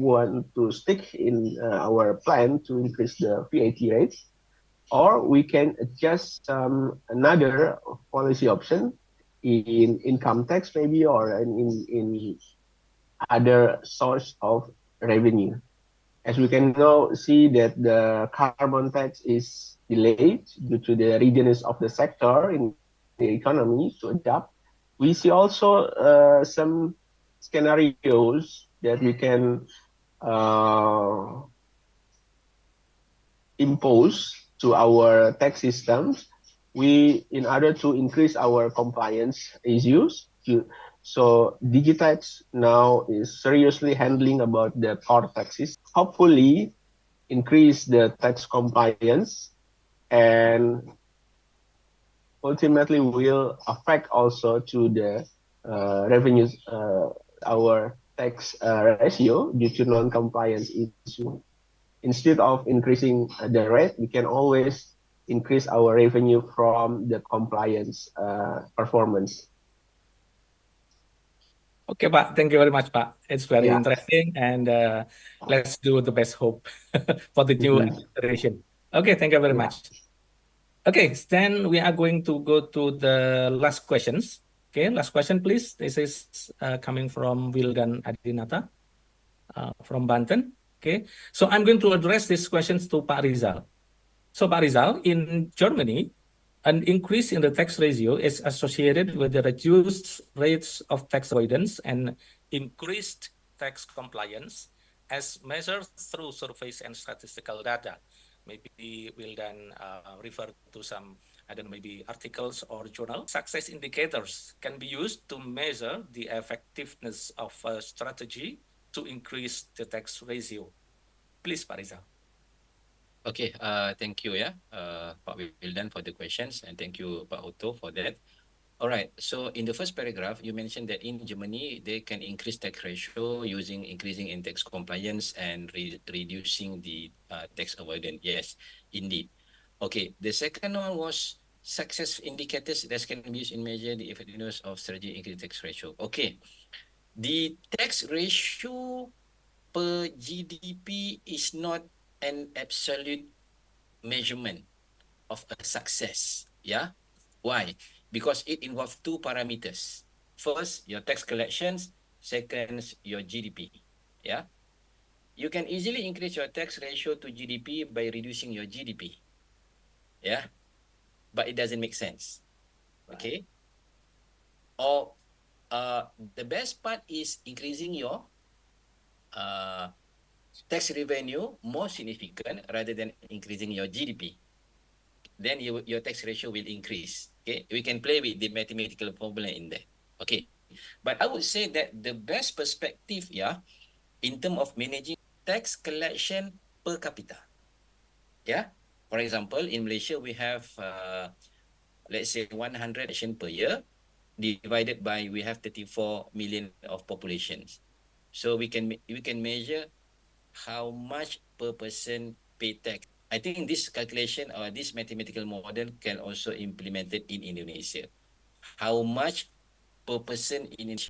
want to stick in our plan to increase the VAT rates, or we can adjust another policy option in income tax maybe, or in other source of revenue. As we can now see that the carbon tax is delayed due to the readiness of the sector in the economy to adapt. We see also some scenarios that we can uh, impose to our tax systems. We, in order to increase our compliance issues, so Digitax now is seriously handling about the core taxes. Hopefully, increase the tax compliance and ultimately will affect also to the revenues, our tax ratio due to non-compliance issue. Instead of increasing the rate, we can always increase our revenue from the compliance performance. Okay, Pak. Thank you very much, Pak. It's very Yeah. interesting, and let's do the best hope for the new Mhm. administration. Okay, thank you very Yeah. much. Okay, then we are going to go to the last questions. Okay, last question, please. This is coming from Wildan Adinata from Banten. Okay, so I'm going to address these questions to Pak Rizal. So, Pak Rizal, in Germany, an increase in the tax ratio is associated with the reduced rates of tax avoidance and increased tax compliance as measured through surveys and statistical data. Maybe we'll then refer to some, I don't know, maybe articles or journal. Success indicators can be used to measure the effectiveness of a strategy to increase the tax ratio. Please, Pak Rizal. Okay, thank you Pak Wildan for the questions, and thank you Pak Otto for that. All right, so in the first paragraph, you mentioned that in Germany, they can increase tax ratio using increasing in tax compliance and reducing the tax avoidance. Yes, indeed. Okay, the second one was success indicators that can be used in measure the effectiveness of strategy increase tax ratio. Okay, the tax ratio per GDP is not an absolute measurement of a success. Yeah. Why? Because it involves two parameters. First, your tax collections. Second, your GDP. Yeah. You can easily increase your tax ratio to GDP by reducing your GDP. Yeah. But it doesn't make sense. Okay. Or the best part is increasing your tax revenue more significant rather than increasing your GDP. Then your tax ratio will increase. Okay, we can play with the mathematical formula in there. Okay, but I would say that the best perspective, in terms of managing tax collection per capita. Yeah, for example, in Malaysia we have let's say 100 collection per year, divided by we have 34 million of populations. So we can measure how much per person pay tax. I think this calculation or this mathematical model can also implemented in Indonesia. How much per person in